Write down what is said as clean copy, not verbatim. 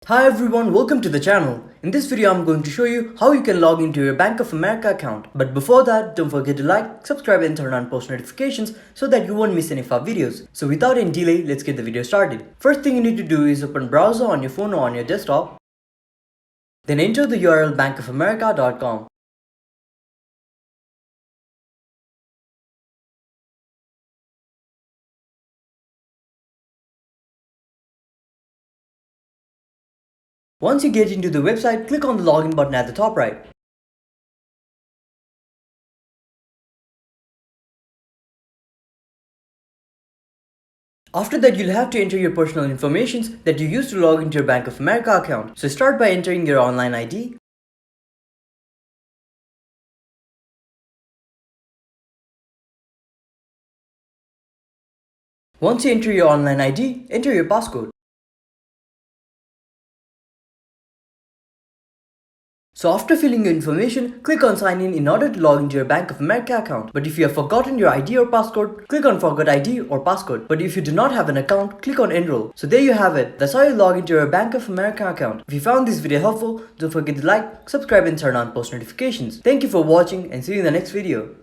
Hi everyone, welcome to the channel. In this video, I'm going to show you how you can log into your Bank of America account. But before that, don't forget to like, subscribe and turn on post notifications so that you won't miss any of our videos. So without any delay, let's get the video started. First thing you need to do is open browser on your phone or on your desktop. Then enter the URL bankofamerica.com. Once you get into the website, click on the login button at the top right. After that, you'll have to enter your personal information that you used to log into your Bank of America account. So start by entering your online ID. Once you enter your online ID, enter your passcode. So after filling your information, click on sign in order to log into your Bank of America account. But if you have forgotten your ID or passcode, click on forgot ID or passcode. But if you do not have an account, click on enroll. So there you have it. That's how you log into your Bank of America account. If you found this video helpful, don't forget to like, subscribe and turn on post notifications. Thank you for watching and see you in the next video.